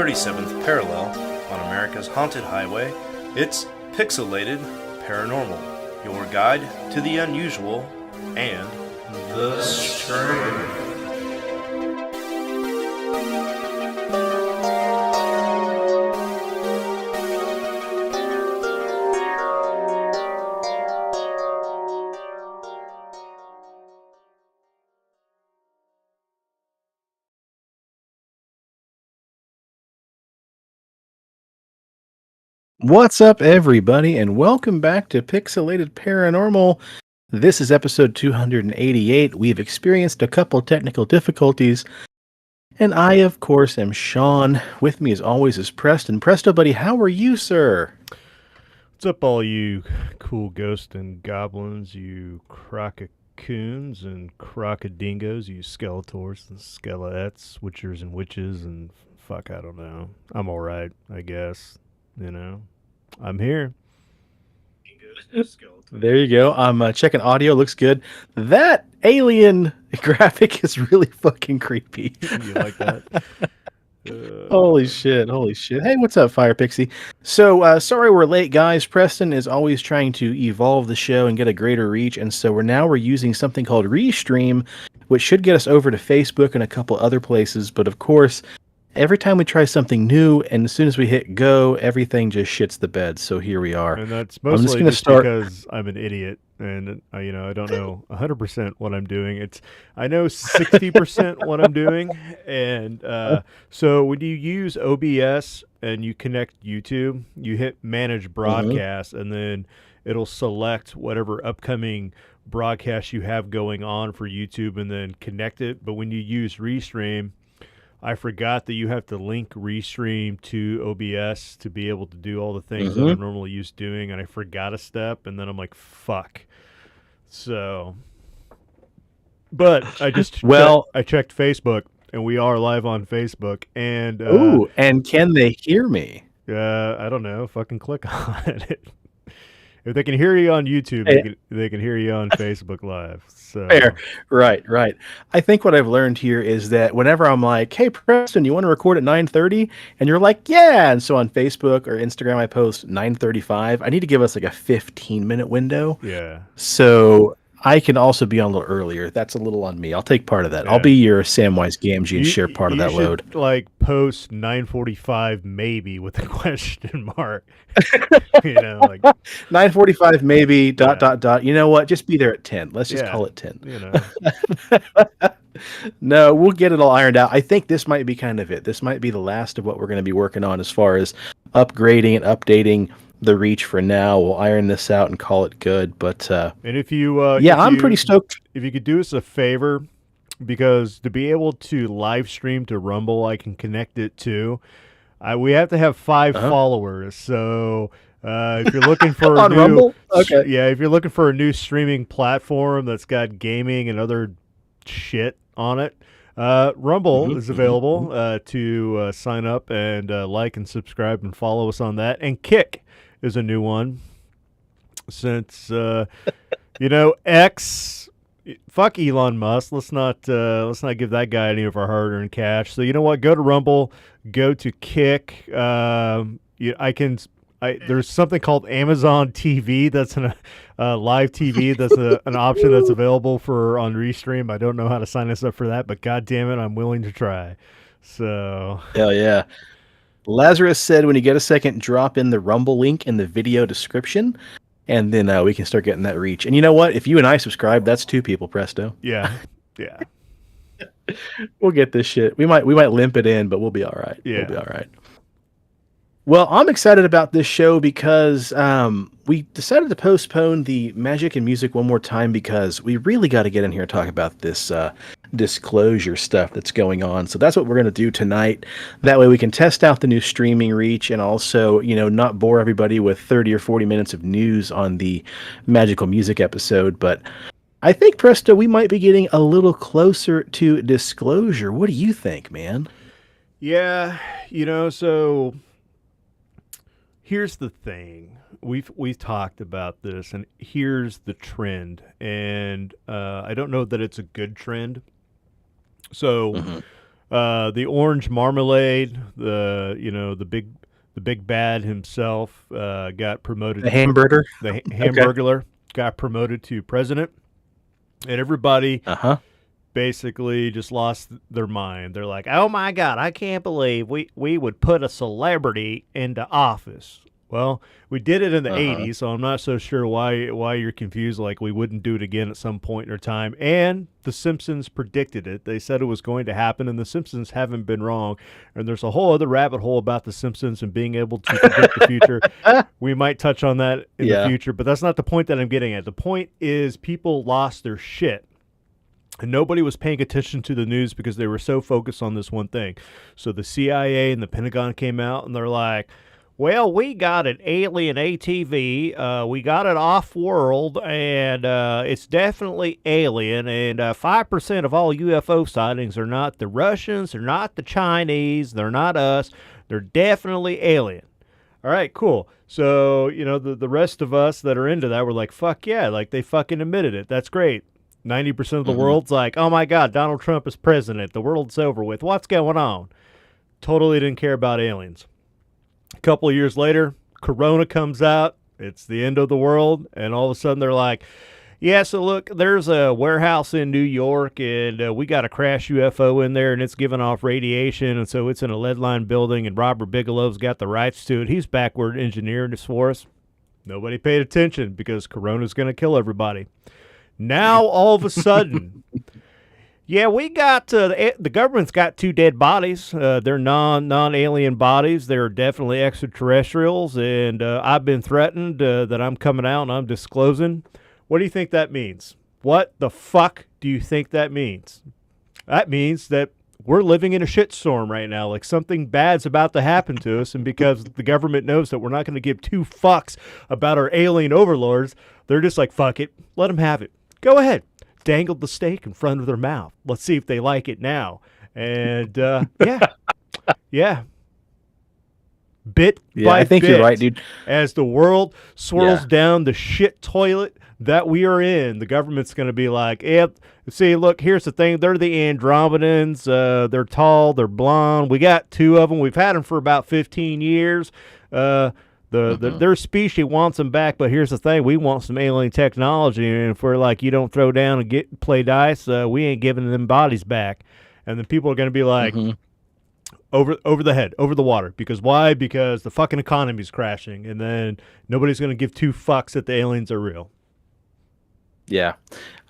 37th parallel on America's haunted highway, it's Pixelated Paranormal, your guide to the unusual and the strange. What's up, everybody, and welcome back to Pixelated Paranormal. This is episode 288. We've experienced a couple technical difficulties, and I, of course, am Shawn. With me, as always, is Preston. Presto, buddy, how are you, sir? What's up, all you cool ghosts and goblins, you crococoons and crocodingos, you skeletors and skelettes, witchers and witches, and fuck, I don't know. I'm alright, I guess. You know, I'm here. There you go. I'm checking audio. Looks good. That alien graphic is really fucking creepy. You like that? Holy shit. Hey, what's up, Fire Pixie? So, sorry we're late, guys. Preston is always trying to evolve the show and get a greater reach, and so we're using something called Restream, which should get us over to Facebook and a couple other places, but of course, every time we try something new, and as soon as we hit go, everything just shits the bed. So here we are. And that's mostly just because I'm an idiot, and I don't know 100% what I'm doing. I know 60% what I'm doing, and so when you use OBS and you connect YouTube, you hit Manage Broadcast, and then it'll select whatever upcoming broadcast you have going on for YouTube, and then connect it. But when you use Restream, I forgot that you have to link Restream to OBS to be able to do all the things that I'm normally used to doing, and I forgot a step, and then I'm like, fuck. So, but I just checked Facebook, and we are live on Facebook, and and can they hear me? I don't know. Fucking click on it. If they can hear you on YouTube, they can hear you on Facebook Live. So. Fair. Right. I think what I've learned here is that whenever I'm like, hey, Preston, you want to record at 9:30? And you're like, yeah. And so on Facebook or Instagram, I post 9:35. I need to give us like a 15-minute window. Yeah. So I can also be on a little earlier. That's a little on me. I'll take part of that. Yeah. I'll be your Samwise Gamgee and share part of that load. Like post 9:45 maybe with a question mark. Like 9:45 maybe dot. You know what? Just be there at 10. Let's just call it 10. No, we'll get it all ironed out. I think this might be kind of it. This might be the last of what we're going to be working on as far as upgrading and updating the reach for now. We'll iron this out and call it good. But and if you I'm pretty stoked. If you could do us a favor, because to be able to live stream to Rumble, I can connect it to. We have to have 5 followers. So if you're looking for a new Rumble? Okay. if you're looking for a new streaming platform that's got gaming and other shit on it, Rumble is available to sign up and like and subscribe and follow us on that. And Kick is a new one since X. Fuck Elon Musk. Let's not give that guy any of our hard-earned cash. So you know what? Go to Rumble. Go to Kick. There's something called Amazon TV. That's a live TV. That's an option that's available on Restream. I don't know how to sign us up for that, but god damn it, I'm willing to try. So hell yeah. Lazarus said, when you get a second, drop in the Rumble link in the video description, and then we can start getting that reach. And you know what? If you and I subscribe, that's 2 people, Presto. Yeah. We'll get this shit. We might limp it in, but we'll be all right. Yeah. We'll be all right. Well, I'm excited about this show because we decided to postpone the magic and music one more time because we really got to get in here and talk about this disclosure stuff that's going on. So that's what we're going to do tonight. That way we can test out the new streaming reach and also, not bore everybody with 30 or 40 minutes of news on the magical music episode. But I think, Presto, we might be getting a little closer to disclosure. What do you think, man? Yeah, so here's the thing. We've talked about this, and here's the trend. And I don't know that it's a good trend. So The orange marmalade, the big bad himself, got promoted. The hamburger. The hamburglar got promoted to president, and everybody basically just lost their mind. They're like, "Oh my God, I can't believe we would put a celebrity into office." Well, we did it in the 80s, so I'm not so sure why you're confused, like we wouldn't do it again at some point in our time. And The Simpsons predicted it. They said it was going to happen, and The Simpsons haven't been wrong. And there's a whole other rabbit hole about The Simpsons and being able to predict the future. We might touch on that in the future, but that's not the point that I'm getting at. The point is people lost their shit. And nobody was paying attention to the news because they were so focused on this one thing. So the CIA and the Pentagon came out, and they're like, well, we got an alien ATV, we got it off-world, and it's definitely alien, and 5% of all UFO sightings are not the Russians, they're not the Chinese, they're not us, they're definitely alien. All right, cool. So, the rest of us that are into that were like, fuck yeah, like they fucking admitted it. That's great. 90% of the world's like, oh my God, Donald Trump is president. The world's over with. What's going on? Totally didn't care about aliens. A couple of years later, Corona comes out. It's the end of the world. And all of a sudden they're like, yeah, so look, there's a warehouse in New York, and we got a crash UFO in there, and it's giving off radiation, and so it's in a lead-lined building, and Robert Bigelow's got the rights to it. He's backward engineering this for us. Nobody paid attention because Corona's going to kill everybody. Now, all of a sudden, yeah, we got the government's got 2 dead bodies. They're non-alien bodies. They're definitely extraterrestrials, and I've been threatened that I'm coming out and I'm disclosing. What do you think that means? What the fuck do you think that means? That means that we're living in a shitstorm right now. Like something bad's about to happen to us, and because the government knows that we're not going to give 2 fucks about our alien overlords, they're just like, fuck it, let them have it. Go ahead. Dangled the steak in front of their mouth. Let's see if they like it now. And yeah. Bit by I think bit, you're right, dude. as the world swirls down the shit toilet that we are in, the government's going to be like, yep, see, look, here's the thing. They're the Andromedans. They're tall. They're blonde. We got 2 of them. We've had them for about 15 years. Their species wants them back, but here's the thing. We want some alien technology, and if we're like, you don't throw down and play dice, we ain't giving them bodies back. And then people are going to be like, over the head, over the water. Because why? Because the fucking economy's crashing, and then nobody's going to give 2 fucks that the aliens are real. Yeah.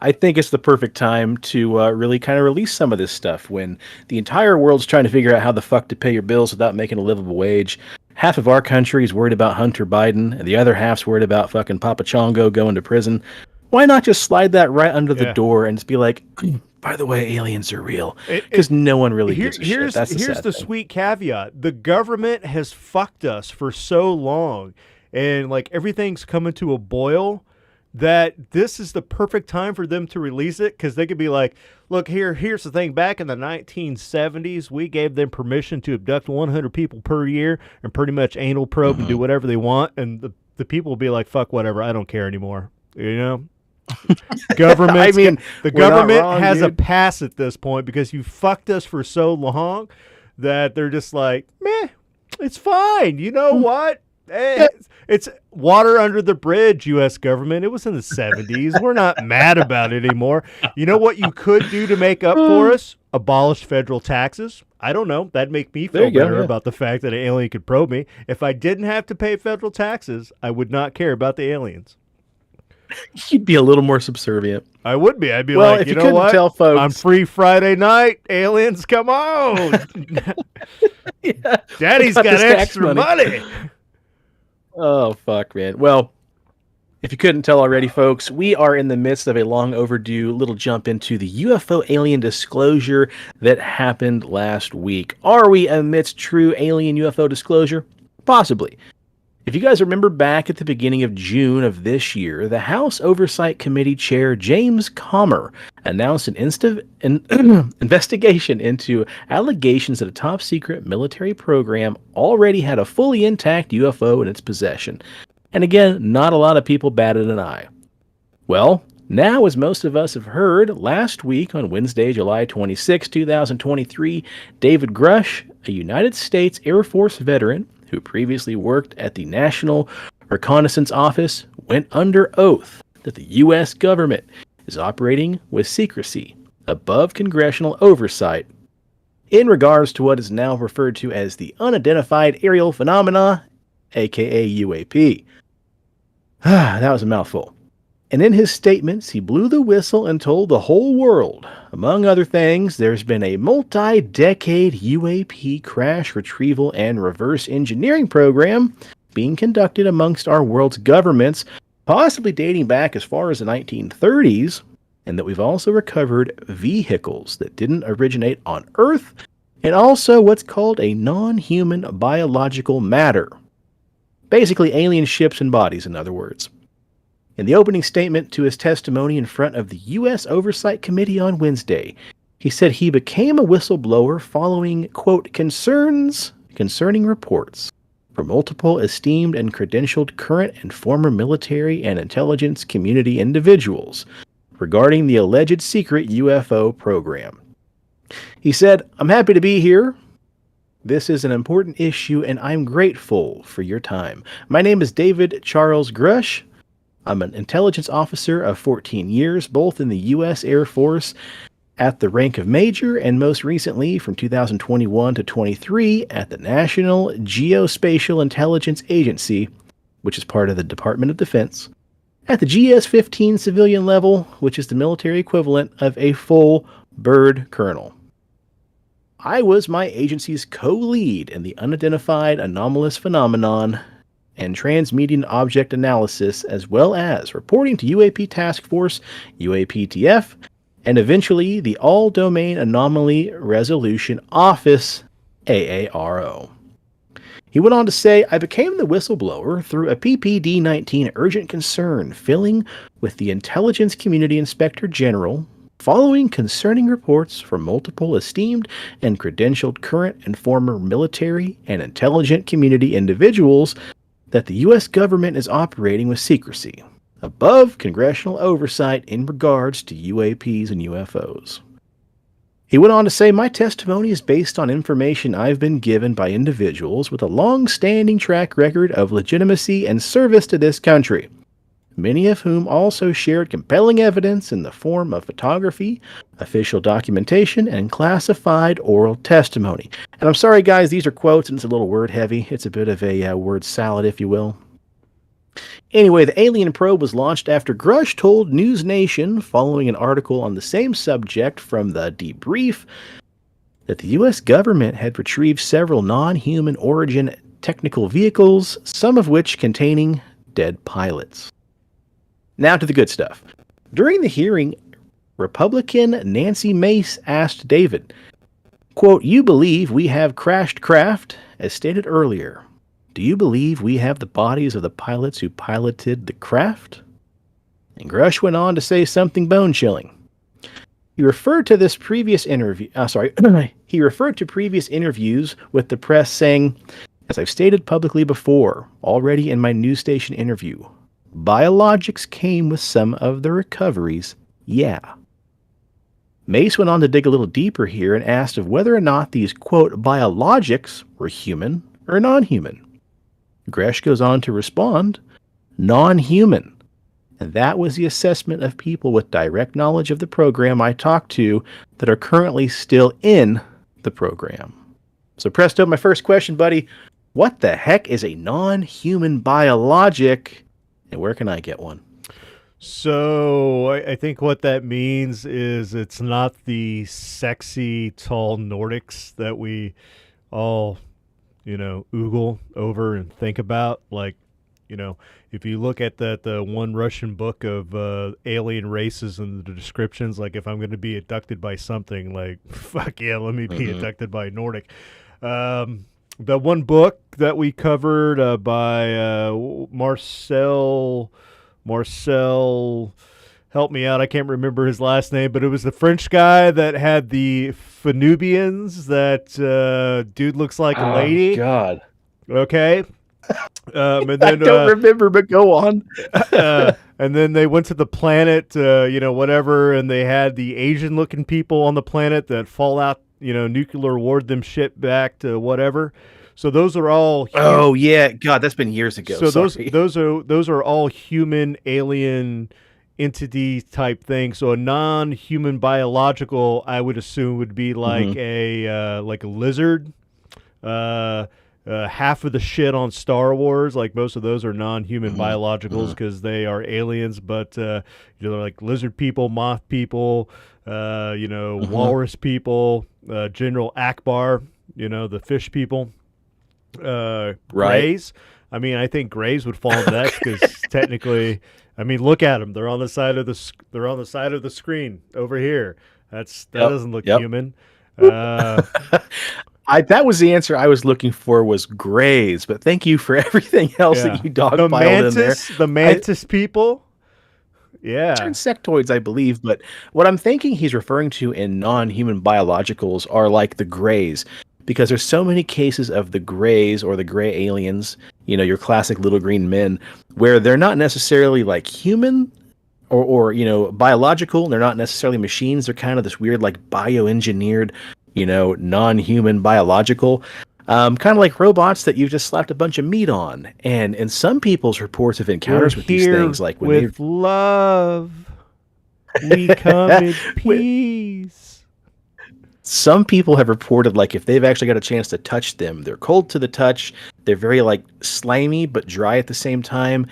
I think it's the perfect time to really kind of release some of this stuff when the entire world's trying to figure out how the fuck to pay your bills without making a livable wage. Half of our country is worried about Hunter Biden, and the other half's worried about fucking Papa Chongo going to prison. Why not just slide that right under the door and just be like, by the way, aliens are real? Because no one really gives a shit. That's here's the sweet caveat. The government has fucked us for so long, and like everything's coming to a boil, that this is the perfect time for them to release it, because they could be like, look, here's the thing. Back in the 1970s, we gave them permission to abduct 100 people per year and pretty much anal probe and do whatever they want, and the people will be like, fuck whatever, I don't care anymore. You know? Government. I mean, the government has a pass at this point because you fucked us for so long that they're just like, meh, it's fine. You know what? It's water under the bridge, U.S. government. It was in the 70s. We're not mad about it anymore. You know what you could do to make up for us? Abolish federal taxes. I don't know. That'd make me feel better about the fact that an alien could probe me. If I didn't have to pay federal taxes, I would not care about the aliens. You'd be a little more subservient. I would be. I'd be like, if you you know what? tell folks, on free Friday night, aliens, come on. Daddy's got extra money. Oh, fuck, man. Well, if you couldn't tell already, folks, we are in the midst of a long overdue little jump into the UFO alien disclosure that happened last week. Are we amidst true alien UFO disclosure? Possibly. If you guys remember back at the beginning of June of this year, the House Oversight Committee Chair James Comer announced an investigation into allegations that a top-secret military program already had a fully intact UFO in its possession. And again, not a lot of people batted an eye. Well, Now, as most of us have heard, last week on Wednesday, July 26, 2023, David Grush, a United States Air Force veteran who previously worked at the National Reconnaissance Office, went under oath that the U.S. government is operating with secrecy above congressional oversight in regards to what is now referred to as the unidentified aerial phenomena, aka UAP. That was a mouthful. And in his statements, he blew the whistle and told the whole world, among other things, there's been a multi-decade UAP crash retrieval and reverse engineering program being conducted amongst our world's governments, possibly dating back as far as the 1930s, and that we've also recovered vehicles that didn't originate on Earth, and also what's called a non-human biological matter. Basically, alien ships and bodies, in other words. In the opening statement to his testimony in front of the U.S. Oversight Committee on Wednesday, he said he became a whistleblower following, quote, concerning reports from multiple esteemed and credentialed current and former military and intelligence community individuals regarding the alleged secret UFO program. He said, I'm happy to be here. This is an important issue, and I'm grateful for your time. My name is David Charles Grush. I'm an intelligence officer of 14 years, both in the U.S. Air Force at the rank of major, and most recently, from 2021 to 23, at the National Geospatial Intelligence Agency, which is part of the Department of Defense, at the GS-15 civilian level, which is the military equivalent of a full bird colonel. I was my agency's co-lead in the unidentified anomalous phenomenon and transmedian object analysis, as well as reporting to UAP Task Force, UAPTF, and eventually the All-Domain Anomaly Resolution Office, AARO. He went on to say, I became the whistleblower through a PPD-19 urgent concern filling with the Intelligence Community Inspector General, following concerning reports from multiple esteemed and credentialed current and former military and intelligent community individuals that the U.S. government is operating with secrecy, above congressional oversight in regards to UAPs and UFOs. He went on to say, my testimony is based on information I've been given by individuals with a long-standing track record of legitimacy and service to this country, many of whom also shared compelling evidence in the form of photography, official documentation, and classified oral testimony. And I'm sorry, guys, these are quotes, and it's a little word-heavy. It's a bit of a word salad, if you will. Anyway, the alien probe was launched after Grush told News Nation, following an article on the same subject from the Debrief, that the U.S. government had retrieved several non-human origin technical vehicles, some of which containing dead pilots. Now to the good stuff. During the hearing, Republican Nancy Mace asked David, quote, you believe we have crashed craft, as stated earlier. Do you believe we have the bodies of the pilots who piloted the craft? And Grush went on to say something bone-chilling. He referred to this previous interview. He referred to previous interviews with the press, saying, as I've stated publicly before, already in my news station interview, biologics came with some of the recoveries, yeah. Mace went on to dig a little deeper here and asked of whether or not these, quote, biologics were human or non-human. Grush goes on to respond, non-human. And that was the assessment of people with direct knowledge of the program I talked to that are currently still in the program. So Presto, my first question, buddy, what the heck is a non-human biologic? And where can I get one? So I think what that means is it's not the sexy, tall Nordics that we all, oogle over and think about. Like, if you look at the one Russian book of alien races and the descriptions, like if I'm going to be abducted by something, like, fuck yeah, let me be abducted by a Nordic. The one book that we covered by Marcel, help me out, I can't remember his last name, but it was the French guy that had the Phonubians, that dude looks like a lady. Oh, God. Okay. And then, I don't remember, but go on. And and then they went to the planet, whatever, and they had the Asian-looking people on the planet that Fallout, nuclear warred them shit back to whatever. So those are all. Oh yeah, God, that's been years ago. So Sorry. those are all human alien entity type things. So a non-human biological, I would assume, would be like a lizard. Half of the shit on Star Wars, like most of those are non-human biologicals because they are aliens, but they're like lizard people, moth people, walrus people, General Akbar, the fish people. Greys. I mean, I think Greys would fall into that because technically, I mean, look at them. They're on the side of the screen over here. That doesn't look human. That was the answer I was looking for, was Greys, but thank you for everything else that you dogpiled in there. The mantis people. Yeah. Insectoids, I believe, but what I'm thinking he's referring to in non-human biologicals are like the Greys. Because there's so many cases of the Greys or the gray aliens, your classic little green men, where they're not necessarily like human or biological. They're not necessarily machines. They're kind of this weird like bioengineered, non-human biological, kind of like robots that you've just slapped a bunch of meat on. And in some people's reports of encounters with these things, like when with love, we come in peace. Some people have reported, like, if they've actually got a chance to touch them, they're cold to the touch. They're very, like, slimy but dry at the same time.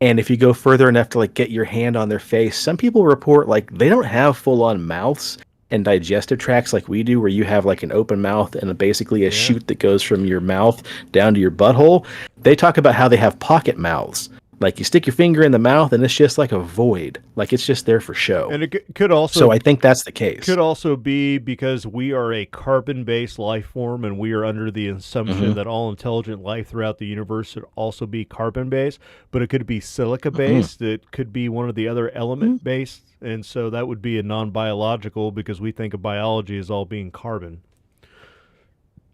And if you go further enough to, like, get your hand on their face, some people report, like, they don't have full-on mouths and digestive tracts like we do, where you have, like, an open mouth and basically a chute that goes from your mouth down to your butthole. They talk about how they have pocket mouths. Like, you stick your finger in the mouth and it's just like a void. Like, it's just there for show. And it could also... So I think that's the case. Could also be because we are a carbon-based life form and we are under the assumption that all intelligent life throughout the universe should also be carbon-based, but it could be silica-based. It could be one of the other element-based, and so that would be a non-biological because we think of biology as all being carbon.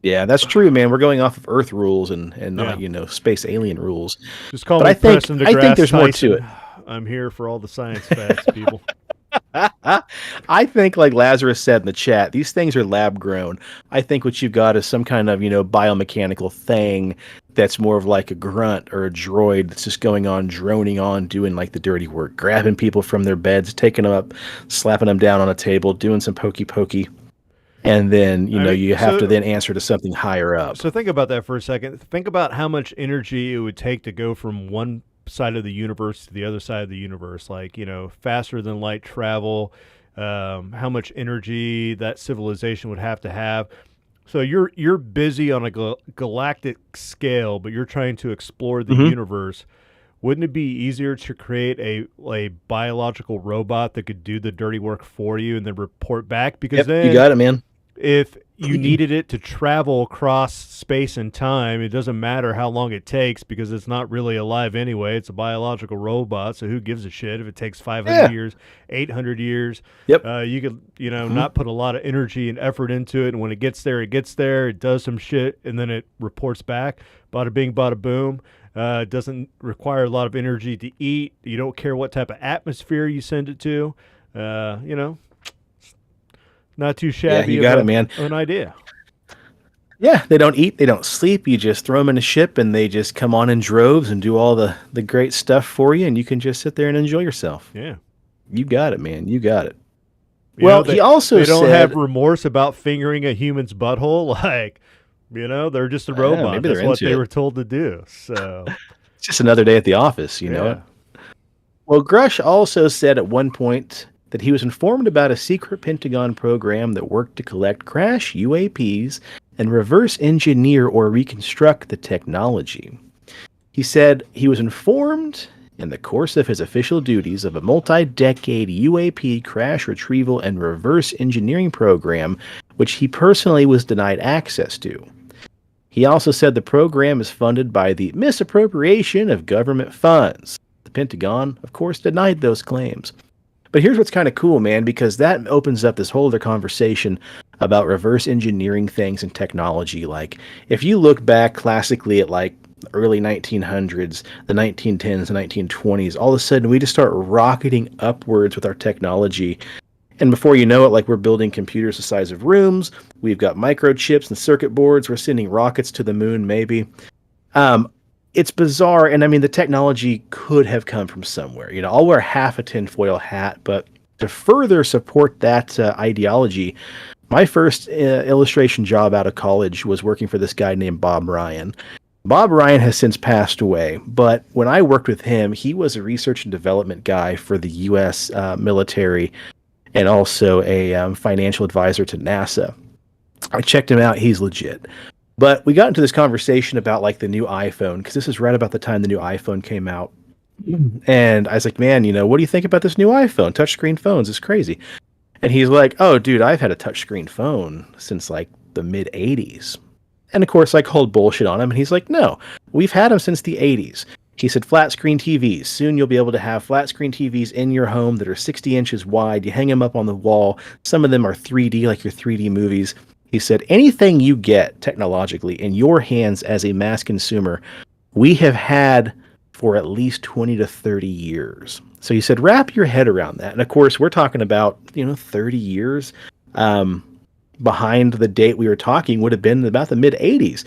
Yeah, that's true, man. We're going off of Earth rules and not, space alien rules. Just call me Preston DeGrasse Tyson. I think there's more to it. I'm here for all the science facts, people. I think, like Lazarus said in the chat, these things are lab grown. I think what you've got is some kind of, biomechanical thing that's more of like a grunt or a droid that's just going on, droning on, doing like the dirty work, grabbing people from their beds, taking them up, slapping them down on a table, doing some pokey. And then, you have to then answer to something higher up. So think about that for a second. Think about how much energy it would take to go from one side of the universe to the other side of the universe. Like, faster than light travel, how much energy that civilization would have to have. So you're busy on a galactic scale, but you're trying to explore the universe. Wouldn't it be easier to create a biological robot that could do the dirty work for you and then report back? Because then you got it, man. If you needed it to travel across space and time, it doesn't matter how long it takes because it's not really alive anyway. It's a biological robot, so who gives a shit if it takes 500 years, 800 years? Yep. You could, not put a lot of energy and effort into it, and when it gets there, it does some shit, and then it reports back. Bada bing, bada boom. It doesn't require a lot of energy to eat. You don't care what type of atmosphere you send it to. Not too shabby. Yeah, you got it, man. An idea. Yeah, they don't eat, they don't sleep. You just throw them in a ship and they just come on in droves and do all the great stuff for you, and you can just sit there and enjoy yourself. Yeah. You got it, man. You got it. He also said... They don't have remorse about fingering a human's butthole. Like, they're just a robot. That's what they were told to do. So it's just another day at the office, you know? Well, Grush also said at one point that he was informed about a secret Pentagon program that worked to collect crash UAPs and reverse engineer or reconstruct the technology. He said he was informed in the course of his official duties of a multi-decade UAP crash retrieval and reverse engineering program, which he personally was denied access to. He also said the program is funded by the misappropriation of government funds. The Pentagon, of course, denied those claims. But here's what's kind of cool, man, because that opens up this whole other conversation about reverse engineering things and technology. Like, if you look back classically at, like, early 1900s, the 1910s, the 1920s, all of a sudden we just start rocketing upwards with our technology. And before you know it, like we're building computers the size of rooms, we've got microchips and circuit boards, we're sending rockets to the moon, maybe. Um, it's bizarre, and I mean, the technology could have come from somewhere. I'll wear half a tinfoil hat, but to further support that ideology, my first illustration job out of college was working for this guy named Bob Ryan. Bob Ryan has since passed away, but when I worked with him, he was a research and development guy for the U.S. Military and also a financial advisor to NASA. I checked him out. He's legit. But we got into this conversation about like the new iPhone, because this is right about the time the new iPhone came out. And I was like, man, what do you think about this new iPhone? Touchscreen phones is crazy. And he's like, oh, dude, I've had a touchscreen phone since like the mid 80s. And of course, I called bullshit on him. And he's like, no, we've had them since the 80s. He said, flat screen TVs. Soon you'll be able to have flat screen TVs in your home that are 60 inches wide. You hang them up on the wall. Some of them are 3D, like your 3D movies. He said, anything you get technologically in your hands as a mass consumer, we have had for at least 20 to 30 years. So he said, wrap your head around that. And of course, we're talking about, 30 years behind the date we were talking would have been about the mid 80s.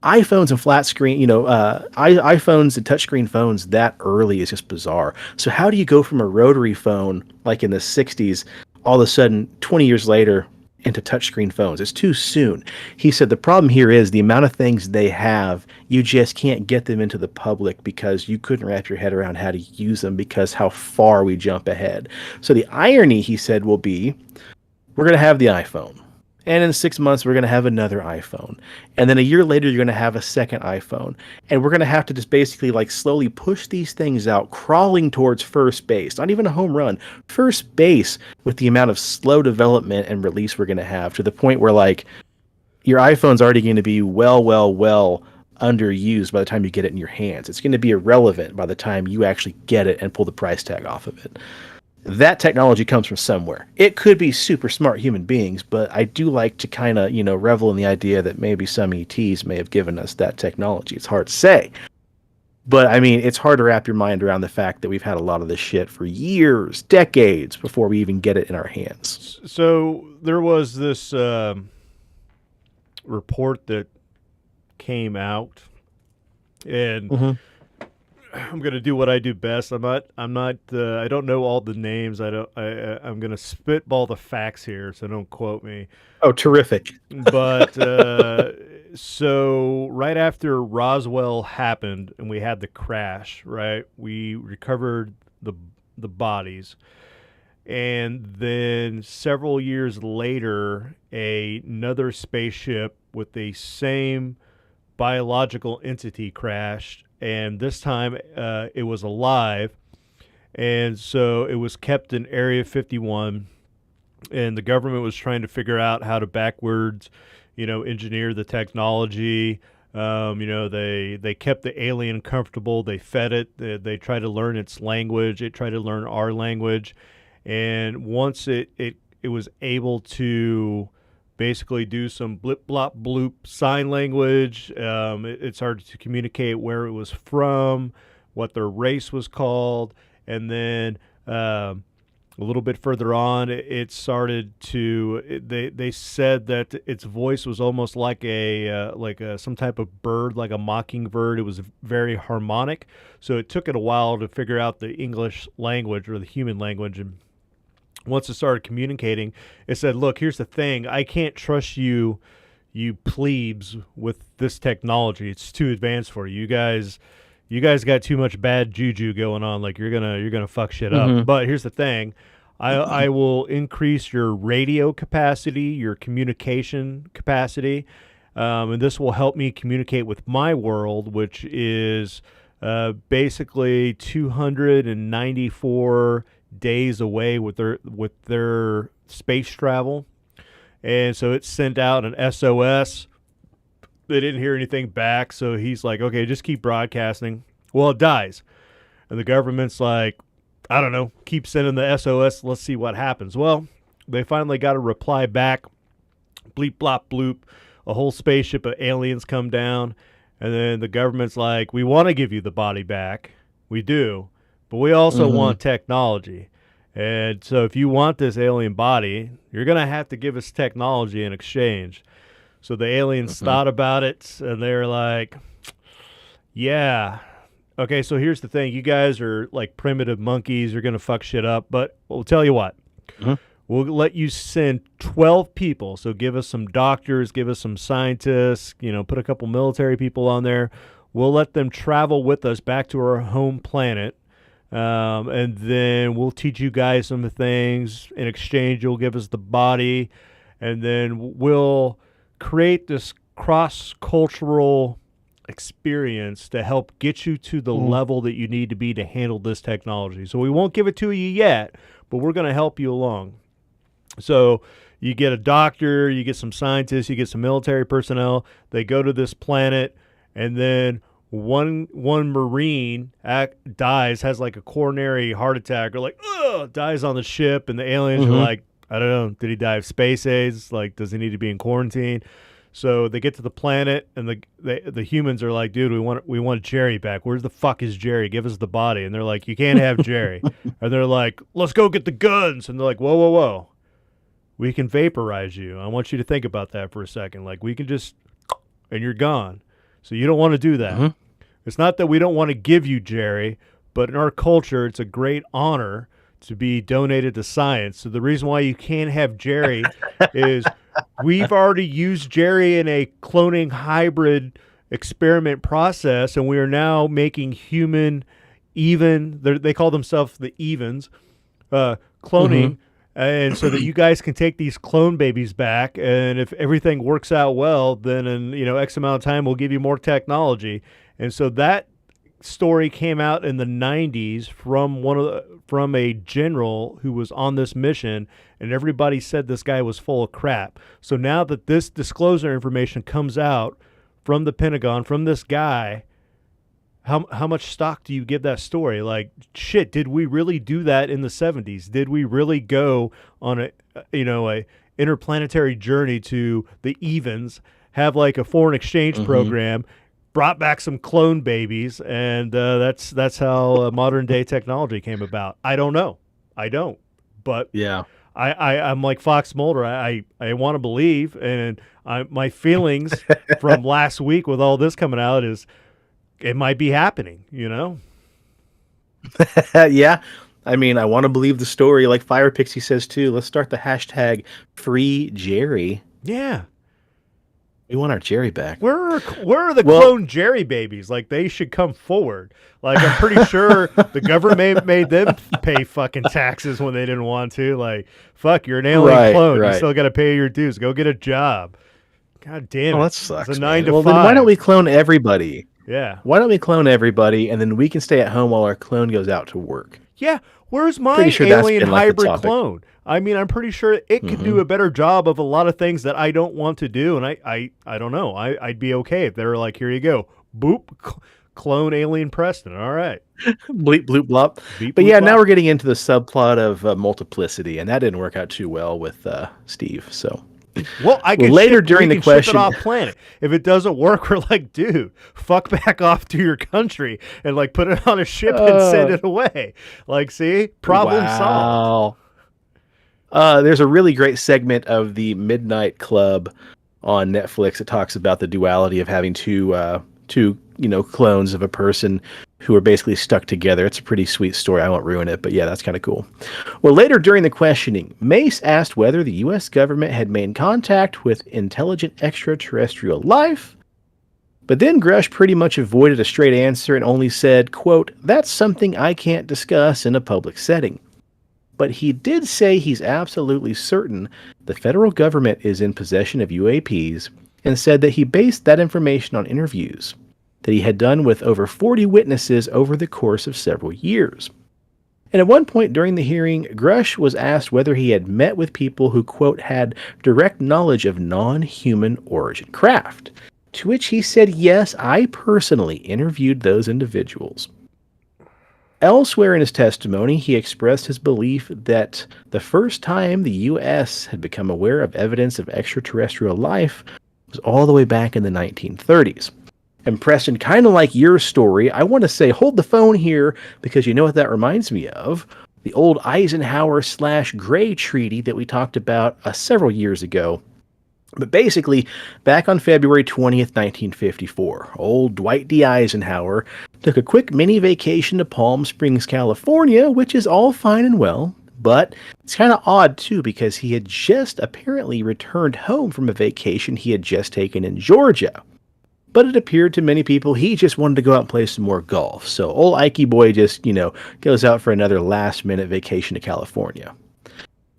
iPhones and flat screen, iPhones and touchscreen phones that early is just bizarre. So how do you go from a rotary phone like in the 60s, all of a sudden 20 years later into touchscreen phones? It's too soon. He said the problem here is the amount of things they have, you just can't get them into the public because you couldn't wrap your head around how to use them because how far we jump ahead. So the irony, he said, will be we're going to have the iPhone. And in 6 months, we're going to have another iPhone. And then a year later, you're going to have a second iPhone. And we're going to have to just basically like slowly push these things out, crawling towards first base. Not even a home run. First base with the amount of slow development and release we're going to have, to the point where like your iPhone's already going to be well underused by the time you get it in your hands. It's going to be irrelevant by the time you actually get it and pull the price tag off of it. That technology comes from somewhere. It could be super smart human beings, but I do like to kind of, revel in the idea that maybe some ETs may have given us that technology. It's hard to say. But I mean, it's hard to wrap your mind around the fact that we've had a lot of this shit for years, decades, before we even get it in our hands. So there was this report that came out, and I'm gonna do what I do best. I don't know all the names. I'm gonna spitball the facts here, so don't quote me. Oh, terrific! But so right after Roswell happened and we had the crash, right? We recovered the bodies, and then several years later, another spaceship with the same biological entity crashed. And this time it was alive, and so it was kept in Area 51, and the government was trying to figure out how to backwards, engineer the technology. They kept the alien comfortable. They fed it. They tried to learn its language. It tried to learn our language, and once it was able to basically do some blip blop bloop sign language. It started to communicate where it was from, what their race was called, and then a little bit further on, it started to. They said that its voice was almost like some type of bird, like a mockingbird. It was very harmonic, so it took it a while to figure out the English language or the human language. And once it started communicating, it said, look, here's the thing. I can't trust you plebes with this technology. It's too advanced for you. You guys got too much bad juju going on. Like you're gonna fuck shit up. But here's the thing. I will increase your radio capacity, your communication capacity, and this will help me communicate with my world, which is basically 294 days away with their space travel. And so it sent out an SOS. They didn't hear anything back, so he's like, okay, just keep broadcasting. Well, it dies. And the government's like, I don't know, keep sending the SOS, let's see what happens. Well, they finally got a reply back. Bleep, blop, bloop. A whole spaceship of aliens come down. And then the government's like, we want to give you the body back. We do. But we also want technology. And so if you want this alien body, you're going to have to give us technology in exchange. So the aliens thought about it, and they're like, yeah. Okay, so here's the thing. You guys are like primitive monkeys. You're going to fuck shit up. But we'll tell you what. We'll let you send 12 people. So give us some doctors, give us some scientists, put a couple military people on there. We'll let them travel with us back to our home planet. And then we'll teach you guys some things. In exchange, you'll give us the body. And then we'll create this cross-cultural experience to help get you to the level that you need to be to handle this technology. So we won't give it to you yet, but we're going to help you along. So you get a doctor, you get some scientists, you get some military personnel. They go to this planet, and then one Marine dies, has like a coronary heart attack, or like dies on the ship, and the aliens are like, I don't know, did he die of space AIDS? Like, does he need to be in quarantine? So they get to the planet, and the humans are like, dude, we want Jerry back. Where the fuck is Jerry? Give us the body. And they're like, you can't have Jerry. And they're like, let's go get the guns. And they're like, whoa. We can vaporize you. I want you to think about that for a second. Like, we can just, and you're gone. So you don't want to do that. It's not that we don't want to give you Jerry, but in our culture, it's a great honor to be donated to science. So the reason why you can't have Jerry is we've already used Jerry in a cloning hybrid experiment process, and we are now making human they call themselves the evens, cloning, and so that you guys can take these clone babies back, and if everything works out well, then in X amount of time we'll give you more technology. And so that story came out in the 90s from a general who was on this mission, and everybody said this guy was full of crap. So now that this disclosure information comes out from the Pentagon, from this guy, how much stock do you give that story? Like, shit, did we really do that in the 70s? Did we really go on a interplanetary journey to the Evens, have like a foreign exchange program, brought back some clone babies, and that's how modern day technology came about? I don't know. I don't. But yeah, I'm like Fox Mulder. I want to believe, and my feelings from last week with all this coming out is it might be happening, Yeah. I mean, I want to believe the story. Like Fire Pixie says too, let's start the hashtag Free Jerry. Yeah. We want our Jerry back. Where are the clone Jerry babies? Like, they should come forward. Like, I'm pretty sure the government made them pay fucking taxes when they didn't want to. Like, fuck, you're an alien clone. You still got to pay your dues. Go get a job. God damn it. That sucks. It's a 9 to 5. Then why don't we clone everybody? Yeah. Why don't we clone everybody, and then we can stay at home while our clone goes out to work? Yeah. Where's my alien hybrid clone? I mean, I'm pretty sure it could do a better job of a lot of things that I don't want to do, and I don't know. I'd be okay if they were like, here you go. Boop. Clone alien Preston. All right. Bleep, bloop, blop. Beep, but bloop, yeah, blop. Now we're getting into the subplot of multiplicity, and that didn't work out too well with Steve, so... Well, later during the question, ship it off planet. If it doesn't work, we're like, dude, fuck back off to your country and like put it on a ship and send it away. Like, see, problem solved. There's a really great segment of the Midnight Club on Netflix that talks about the duality of having two clones of a person who are basically stuck together. It's a pretty sweet story. I won't ruin it, but yeah, that's kind of cool. Well, later during the questioning, Mace asked whether the U.S. government had made contact with intelligent extraterrestrial life, but then Grush pretty much avoided a straight answer and only said, quote, "That's something I can't discuss in a public setting." But he did say he's absolutely certain the federal government is in possession of UAPs, and said that he based that information on interviews that he had done with over 40 witnesses over the course of several years. And at one point during the hearing, Grush was asked whether he had met with people who, quote, had direct knowledge of non-human origin craft, to which he said, yes, I personally interviewed those individuals. Elsewhere in his testimony, he expressed his belief that the first time the U.S. had become aware of evidence of extraterrestrial life was all the way back in the 1930s. And Preston, kind of like your story, I want to say hold the phone here because you know what that reminds me of? The old Eisenhower/Gray Treaty that we talked about several years ago. But basically, back on February 20th, 1954, old Dwight D. Eisenhower took a quick mini vacation to Palm Springs, California, which is all fine and well. But it's kind of odd, too, because he had just apparently returned home from a vacation he had just taken in Georgia. But it appeared to many people he just wanted to go out and play some more golf. So old Ikey boy just, goes out for another last-minute vacation to California.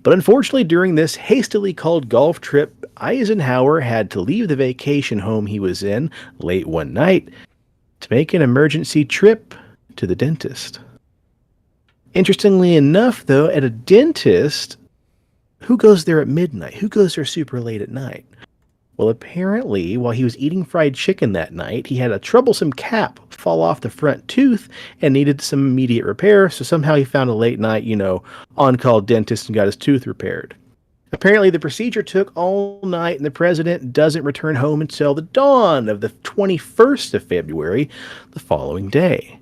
But unfortunately, during this hastily called golf trip, Eisenhower had to leave the vacation home he was in late one night to make an emergency trip to the dentist. Interestingly enough, though, at a dentist, who goes there at midnight? Who goes there super late at night? Well, apparently, while he was eating fried chicken that night, he had a troublesome cap fall off the front tooth and needed some immediate repair, so somehow he found a late night, on-call dentist and got his tooth repaired. Apparently, the procedure took all night, and the president doesn't return home until the dawn of the 21st of February, the following day.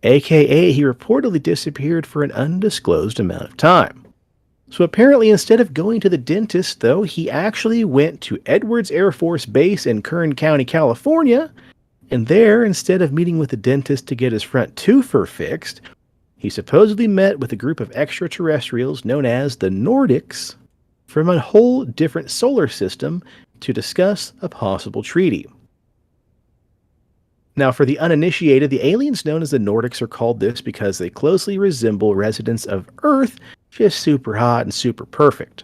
AKA, he reportedly disappeared for an undisclosed amount of time. So apparently, instead of going to the dentist, though, he actually went to Edwards Air Force Base in Kern County, California, and there, instead of meeting with the dentist to get his front tooth fixed, he supposedly met with a group of extraterrestrials known as the Nordics from a whole different solar system to discuss a possible treaty. Now, for the uninitiated, the aliens known as the Nordics are called this because they closely resemble residents of Earth, just super hot and super perfect.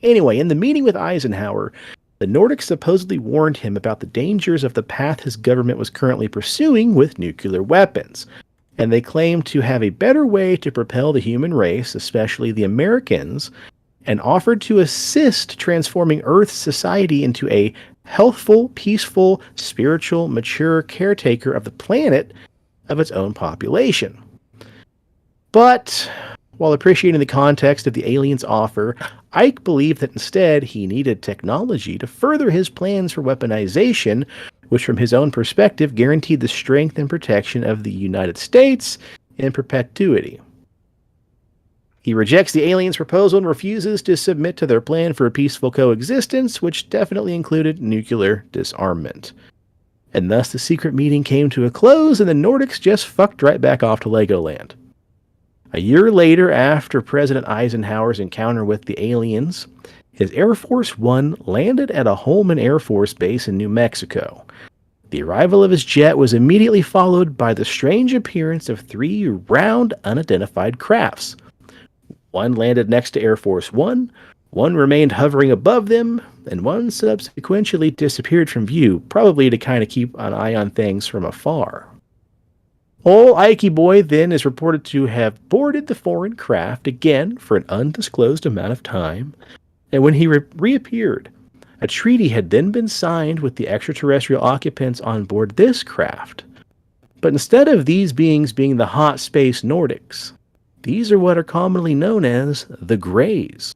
Anyway, in the meeting with Eisenhower, the Nordics supposedly warned him about the dangers of the path his government was currently pursuing with nuclear weapons, and they claimed to have a better way to propel the human race, especially the Americans, and offered to assist transforming Earth's society into a healthful, peaceful, spiritual, mature caretaker of the planet of its own population. But while appreciating the context of the aliens' offer, Ike believed that instead he needed technology to further his plans for weaponization, which from his own perspective guaranteed the strength and protection of the United States in perpetuity. He rejects the aliens' proposal and refuses to submit to their plan for a peaceful coexistence, which definitely included nuclear disarmament. And thus the secret meeting came to a close, and the Nordics just fucked right back off to Legoland. A year later, after President Eisenhower's encounter with the aliens, his Air Force One landed at a Holman Air Force Base in New Mexico. The arrival of his jet was immediately followed by the strange appearance of 3 round, unidentified crafts. One landed next to Air Force One, one remained hovering above them, and one subsequently disappeared from view, probably to kind of keep an eye on things from afar. Old Ikey boy then is reported to have boarded the foreign craft again for an undisclosed amount of time, and when he reappeared, a treaty had then been signed with the extraterrestrial occupants on board this craft. But instead of these beings being the hot space Nordics, these are what are commonly known as the Greys.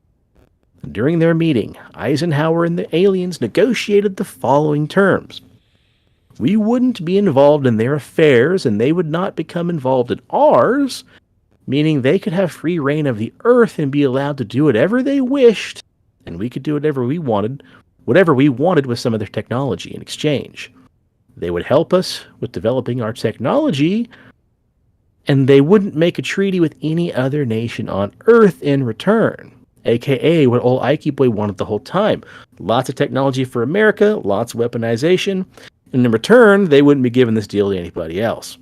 During their meeting, Eisenhower and the aliens negotiated the following terms. We wouldn't be involved in their affairs, and they would not become involved in ours, meaning they could have free reign of the Earth and be allowed to do whatever they wished, and we could do whatever we wanted with some of their technology in exchange. They would help us with developing our technology, and they wouldn't make a treaty with any other nation on Earth in return, aka what old Ikey boy wanted the whole time. Lots of technology for America, lots of weaponization, and in return, they wouldn't be giving this deal to anybody else.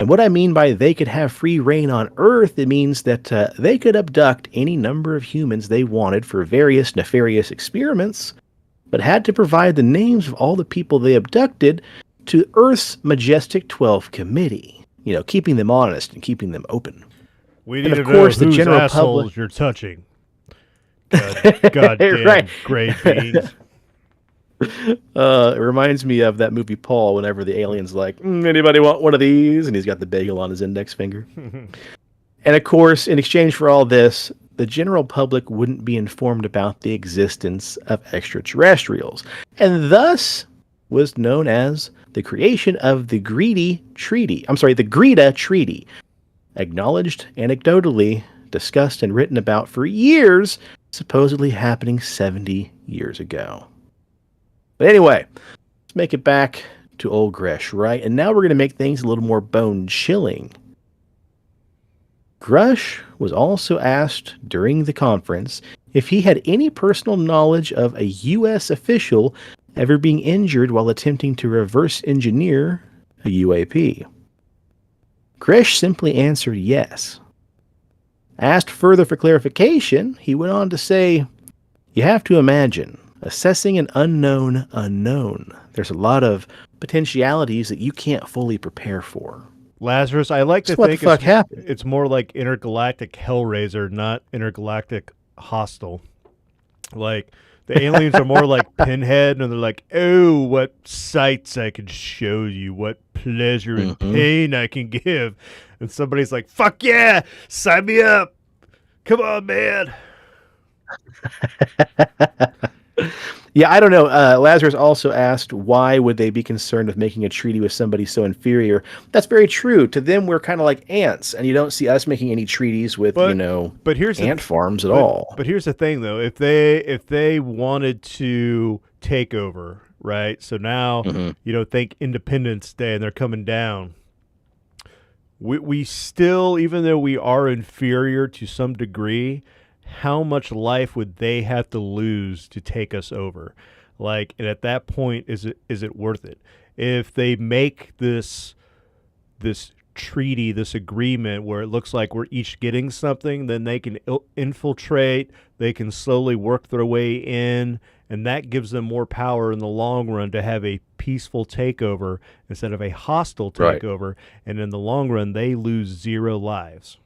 And what I mean by they could have free reign on Earth, it means that they could abduct any number of humans they wanted for various nefarious experiments, but had to provide the names of all the people they abducted to Earth's Majestic 12 Committee. Keeping them honest and keeping them open. We need to know whose assholes you're touching. Goddamn right. Great beings. It reminds me of that movie Paul, whenever the alien's like, anybody want one of these? And he's got the bagel on his index finger. And of course, in exchange for all this, the general public wouldn't be informed about the existence of extraterrestrials. And thus, was known as the creation of the Greta Treaty, acknowledged anecdotally, discussed and written about for years, supposedly happening 70 years ago. But anyway, let's make it back to old Gresh, right? And now we're going to make things a little more bone-chilling. Grush was also asked during the conference if he had any personal knowledge of a U.S. official ever being injured while attempting to reverse engineer a UAP. Grush simply answered yes. Asked further for clarification, he went on to say, "You have to imagine, assessing an unknown unknown. There's a lot of potentialities that you can't fully prepare for." Lazarus, I like to What the think fuck happened? it's more like intergalactic Hellraiser, not intergalactic hostile. Like, the aliens are more like Pinhead, and they're like, oh, what sights I can show you, what pleasure and pain I can give. And somebody's like, fuck yeah, sign me up. Come on, man. Yeah, I don't know. Lazarus also asked, why would they be concerned with making a treaty with somebody so inferior? That's very true. To them, we're kind of like ants, and you don't see us making any treaties with, but here's ant farms at all. But here's the thing, though. If they wanted to take over, right? So now, think Independence Day, and they're coming down. We still, even though we are inferior to some degree, how much life would they have to lose to take us over? Like, and at that point, is it worth it? If they make this treaty, this agreement where it looks like we're each getting something, then they can infiltrate, they can slowly work their way in, and that gives them more power in the long run to have a peaceful takeover instead of a hostile takeover. Right. And in the long run, they lose 0 lives.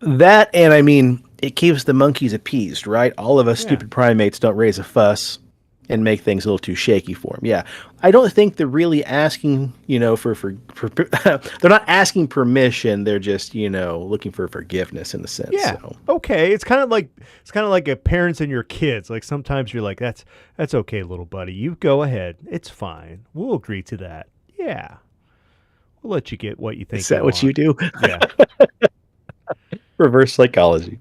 That, and I mean, it keeps the monkeys appeased, right? All of us stupid primates don't raise a fuss and make things a little too shaky for them. Yeah, I don't think they're really asking, for they're not asking permission. They're just, looking for forgiveness in a sense. Yeah. So. Okay. It's kind of like a parents and your kids. Like, sometimes you're like, that's okay, little buddy. You go ahead. It's fine. We'll agree to that. Yeah. We'll let you get what you think. Is that what you do? Yeah. Reverse psychology.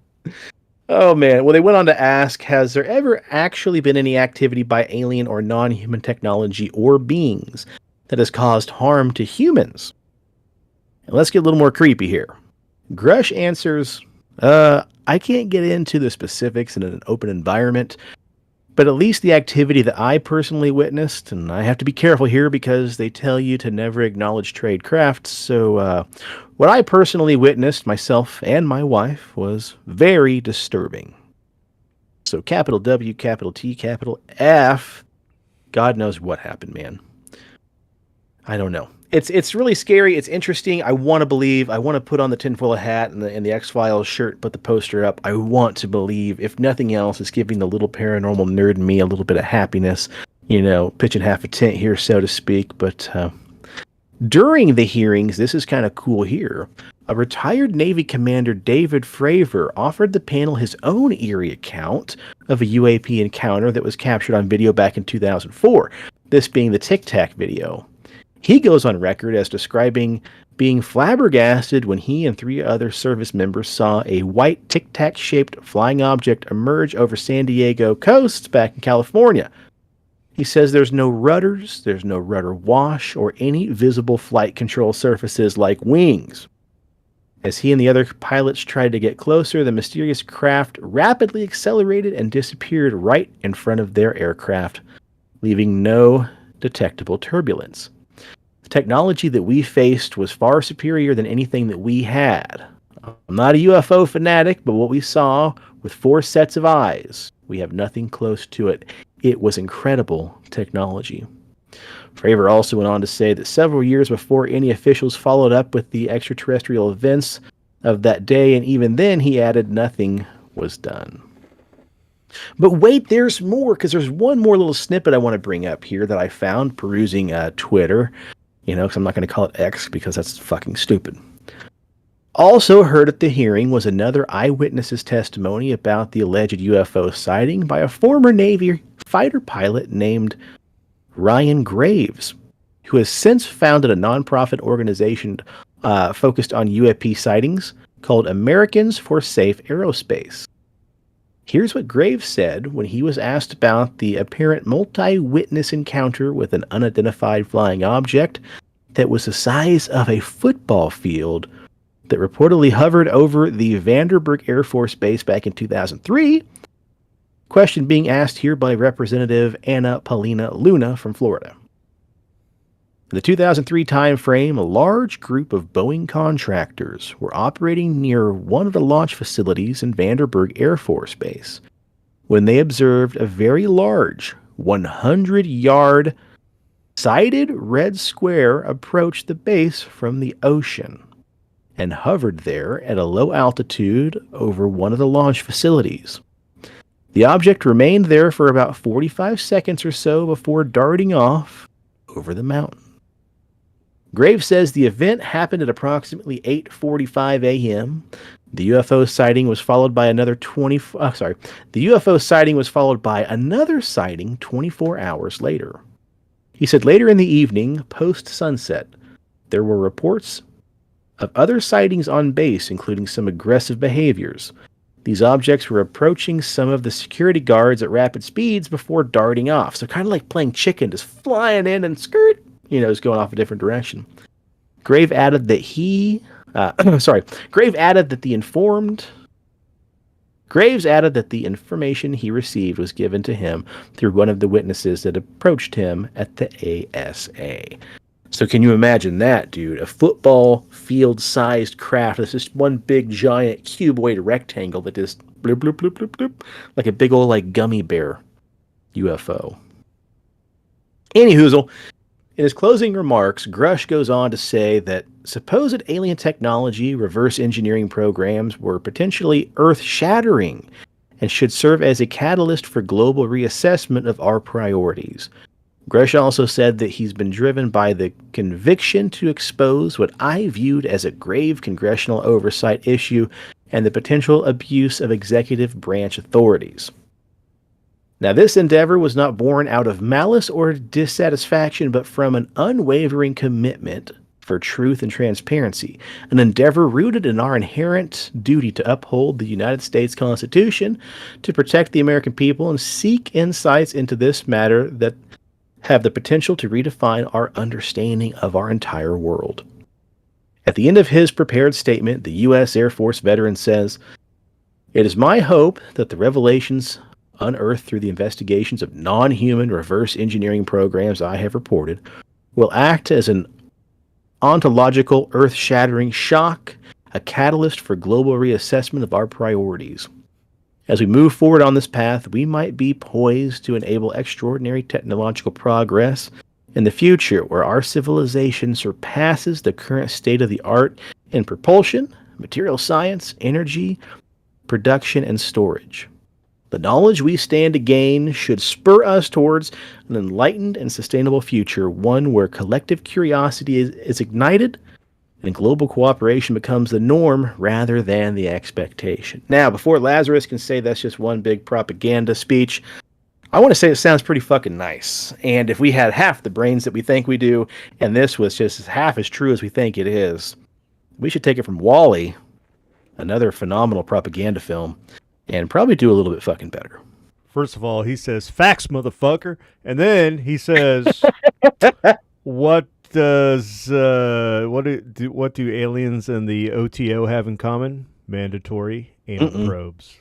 Oh, man. Well, they went on to ask, has there ever actually been any activity by alien or non-human technology or beings that has caused harm to humans? And let's get a little more creepy here. Grush answers, I can't get into the specifics in an open environment, but at least the activity that I personally witnessed, and I have to be careful here because they tell you to never acknowledge trade crafts, so what I personally witnessed, myself and my wife, was very disturbing. So capital W, capital T, capital F. God knows what happened, man. I don't know. It's really scary. It's interesting. I want to believe. I want to put on the tinfoil hat and the X-Files shirt, put the poster up. I want to believe. If nothing else, it's giving the little paranormal nerd in me a little bit of happiness. Pitching half a tent here, so to speak. But during the hearings, this is kind of cool here. A retired Navy commander, David Fravor, offered the panel his own eerie account of a UAP encounter that was captured on video back in 2004. This being the Tic Tac video. He goes on record as describing being flabbergasted when he and 3 other service members saw a white Tic Tac-shaped flying object emerge over San Diego coast back in California. He says there's no rudders, there's no rudder wash, or any visible flight control surfaces like wings. As he and the other pilots tried to get closer, the mysterious craft rapidly accelerated and disappeared right in front of their aircraft, leaving no detectable turbulence. The technology that we faced was far superior than anything that we had. I'm not a UFO fanatic, but what we saw with 4 sets of eyes, we have nothing close to it. It was incredible technology. Fravor also went on to say that several years before any officials followed up with the extraterrestrial events of that day, and even then, he added, nothing was done. But wait, there's more, because there's one more little snippet I want to bring up here that I found perusing Twitter. Because I'm not going to call it X because that's fucking stupid. Also heard at the hearing was another eyewitness's testimony about the alleged UFO sighting by a former Navy fighter pilot named Ryan Graves, who has since founded a nonprofit organization focused on UAP sightings called Americans for Safe Aerospace. Here's what Graves said when he was asked about the apparent multi-witness encounter with an unidentified flying object that was the size of a football field that reportedly hovered over the Vandenberg Air Force Base back in 2003. Question being asked here by Representative Anna Paulina Luna from Florida. In the 2003 timeframe, a large group of Boeing contractors were operating near one of the launch facilities in Vandenberg Air Force Base when they observed a very large 100-yard sided red square approach the base from the ocean and hovered there at a low altitude over one of the launch facilities. The object remained there for about 45 seconds or so before darting off over the mountain. Graves says the event happened at approximately 8:45 a.m. The UFO sighting was followed by another 24 hours later. He said later in the evening, post-sunset, there were reports of other sightings on base, including some aggressive behaviors. These objects were approaching some of the security guards at rapid speeds before darting off. So kind of like playing chicken, just flying in and skirt, is going off a different direction. Graves added that the information he received was given to him through one of the witnesses that approached him at the ASA. So can you imagine that, dude? A football field-sized craft that's just one big giant cuboid rectangle that just bloop, bloop, bloop, bloop, bloop, like a big old gummy bear UFO. Anyhoozle, in his closing remarks, Grush goes on to say that supposed alien technology reverse engineering programs were potentially earth-shattering and should serve as a catalyst for global reassessment of our priorities. Grush also said that he's been driven by the conviction to expose what I viewed as a grave congressional oversight issue and the potential abuse of executive branch authorities. Now, this endeavor was not born out of malice or dissatisfaction, but from an unwavering commitment for truth and transparency, an endeavor rooted in our inherent duty to uphold the United States Constitution, to protect the American people, and seek insights into this matter that have the potential to redefine our understanding of our entire world. At the end of his prepared statement, the U.S. Air Force veteran says, "It is my hope that the revelations unearthed through the investigations of non-human reverse engineering programs I have reported will act as an ontological, earth-shattering shock, a catalyst for global reassessment of our priorities. As we move forward on this path, we might be poised to enable extraordinary technological progress in the future where our civilization surpasses the current state of the art in propulsion, material science, energy, production, and storage. The knowledge we stand to gain should spur us towards an enlightened and sustainable future, one where collective curiosity is ignited and global cooperation becomes the norm rather than the expectation." Now, before Lazarus can say that's just one big propaganda speech, I want to say it sounds pretty fucking nice. And if we had half the brains that we think we do, and this was just half as true as we think it is, we should take it from WALL-E, another phenomenal propaganda film, and probably do a little bit fucking better. First of all, he says, "Facts, motherfucker," and then he says, "What does what do aliens and the OTO have in common? Mandatory anal probes,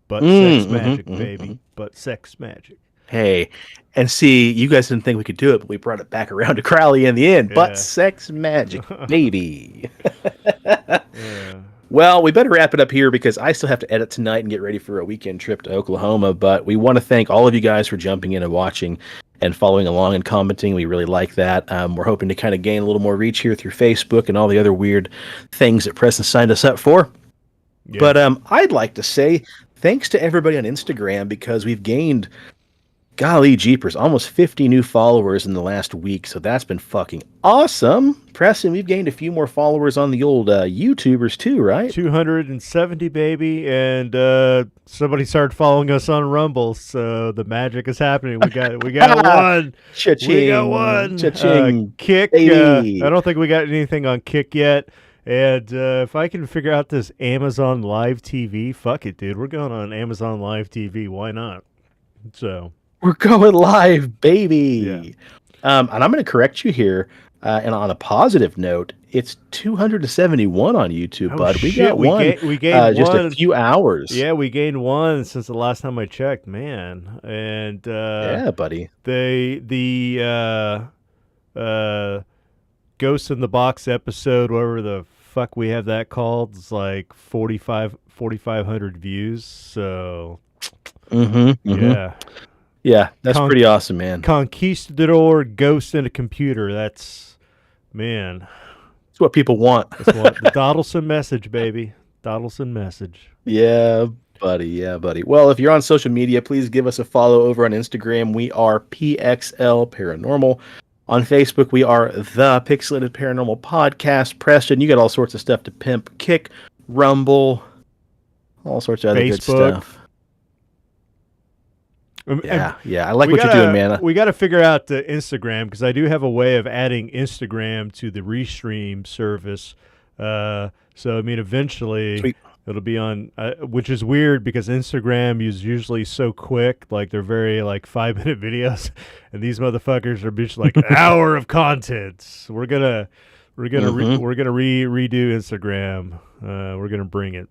but sex magic, baby, but sex magic." Hey, and see, you guys didn't think we could do it, but we brought it back around to Crowley in the end. Yeah. But sex magic, baby. Yeah. Well, we better wrap it up here because I still have to edit tonight and get ready for a weekend trip to Oklahoma. But we want to thank all of you guys for jumping in and watching and following along and commenting. We really like that. We're hoping to kind of gain a little more reach here through Facebook and all the other weird things that Preston signed us up for. Yeah. But I'd like to say thanks to everybody on Instagram because we've gained Golly jeepers, almost 50 new followers in the last week, so that's been fucking awesome. Preston, we've gained a few more followers on the old YouTubers too, right? 270, baby, and somebody started following us on Rumble, so the magic is happening. We got one. Cha-ching. We got one. Cha-ching, Kick. baby. I don't think we got anything on Kick yet. And if I can figure out this Amazon Live TV, fuck it, dude. We're going on Amazon Live TV. Why not? So We're going live, baby. Yeah. And I'm going to correct you here. And on a positive note, it's 271 on YouTube, bud. We shit, got one. We gained just one. a few hours. Yeah, we gained one since the last time I checked, man. And yeah, buddy. The Ghost in the Box episode, whatever the fuck we have that called, is like 4,500 views. So yeah. Yeah, that's pretty awesome, man. Conquistador Ghost in a Computer. That's, man. It's what people want. That's what, the Doddelson message, baby. Doddelson message. Yeah, buddy. Yeah, buddy. Well, if you're on social media, please give us a follow over on Instagram. We are PXL Paranormal. On Facebook, we are the Pixelated Paranormal Podcast. Preston, you got all sorts of stuff to pimp. Kick, Rumble, all sorts of other good stuff. Yeah, I like what you're doing, man. We got to figure out the Instagram, because I do have a way of adding Instagram to the Restream service. So, I mean, eventually Sweet. it'll be on, which is weird because Instagram is usually so quick. Like, they're very, 5-minute videos. And these motherfuckers are just like an hour of content. So we're going to redo Instagram. We're going to bring it.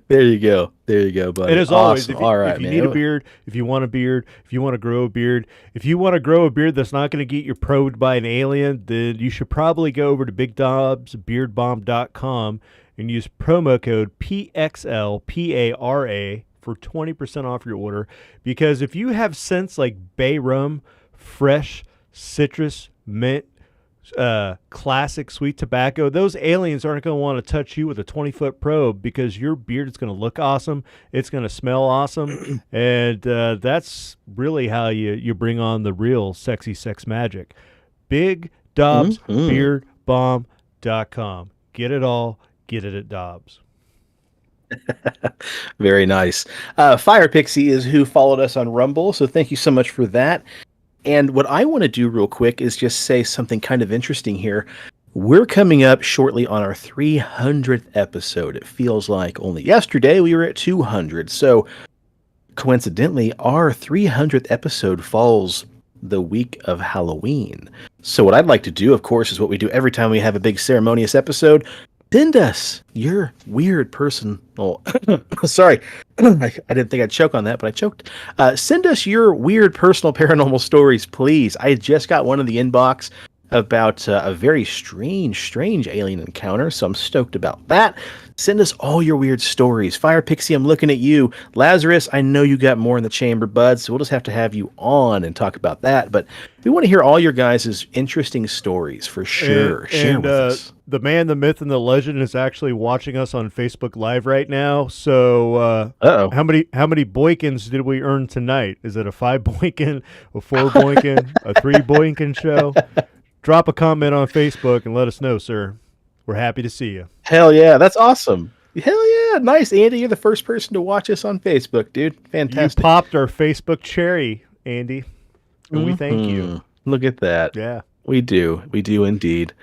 There you go, buddy. And as awesome. always, if you need a beard, if you want a beard, if you want to grow a beard, if you want to grow a beard that's not going to get you probed by an alien, then you should probably go over to BigDobsBeardBomb.com and use promo code PXLPARA for 20% off your order. Because if you have scents like bay rum, fresh citrus, mint, classic sweet tobacco, those aliens aren't going to want to touch you with a 20-foot probe, because your beard is going to look awesome, it's going to smell awesome, and that's really how you bring on the real sexy sex magic. BigDobsBeardBomb.com. Get it all, get it at Dobbs. Very nice. Fire Pixie is who followed us on Rumble, so thank you so much for that. And what I want to do real quick is just say something kind of interesting here. We're coming up shortly on our 300th episode. It feels like only yesterday we were at 200. So coincidentally, our 300th episode falls the week of Halloween. So what I'd like to do, of course, is what we do every time we have a big ceremonious episode. Send us your weird person. Oh, sorry. I didn't think I'd choke on that, but I choked. Send us your weird personal paranormal stories, please. I just got one in the inbox about a very strange alien encounter, so I'm stoked about that. Send us all your weird stories. Fire Pixie, I'm looking at you. Lazarus, I know you got more in the chamber, bud, so we'll just have to have you on and talk about that. But we want to hear all your guys' interesting stories for sure. Share with us. The man, the myth, and the legend is actually watching us on Facebook Live right now. So, how many boinkins did we earn tonight? Is it a 5 boinkin, a 4 boinkin, a 3 boinkin show? Drop a comment on Facebook and let us know, sir. We're happy to see you. Hell yeah, that's awesome. Hell yeah, nice, Andy. You're the first person to watch us on Facebook, dude. Fantastic. You popped our Facebook cherry, Andy, and we thank you. Look at that. Yeah. We do indeed.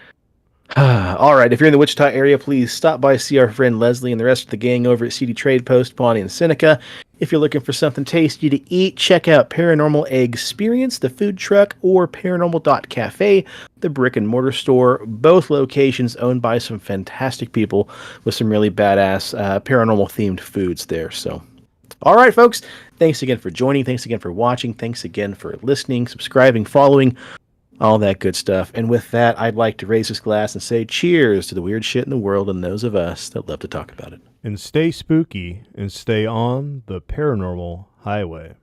All right, if you're in the Wichita area, please stop by, see our friend Leslie and the rest of the gang over at CD Trade Post, Pawnee and Seneca. If you're looking for something tasty to eat, check out Paranormal Experience, the food truck, or Paranormal.cafe, the brick and mortar store. Both locations owned by some fantastic people with some really badass paranormal themed foods there. So, all right, folks, thanks again for joining. Thanks again for watching. Thanks again for listening, subscribing, following, all that good stuff. And with that, I'd like to raise this glass and say cheers to the weird shit in the world and those of us that love to talk about it. And stay spooky and stay on the paranormal highway.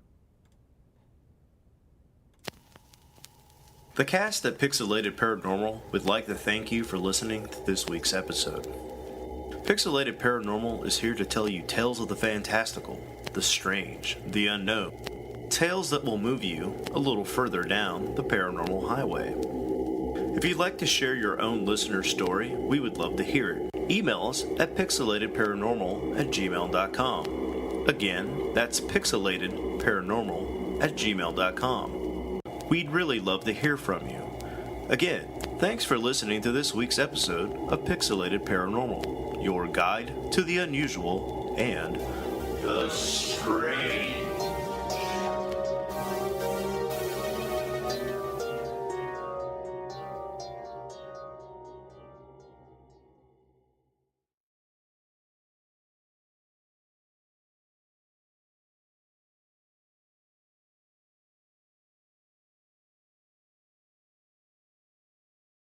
The cast at Pixelated Paranormal would like to thank you for listening to this week's episode. Pixelated Paranormal is here to tell you tales of the fantastical, the strange, the unknown. Tales that will move you a little further down the paranormal highway. If you'd like to share your own listener story, we would love to hear it. Email us at pixelatedparanormal@gmail.com. Again, that's pixelatedparanormal@gmail.com. We'd really love to hear from you. Again, thanks for listening to this week's episode of Pixelated Paranormal, your guide to the unusual and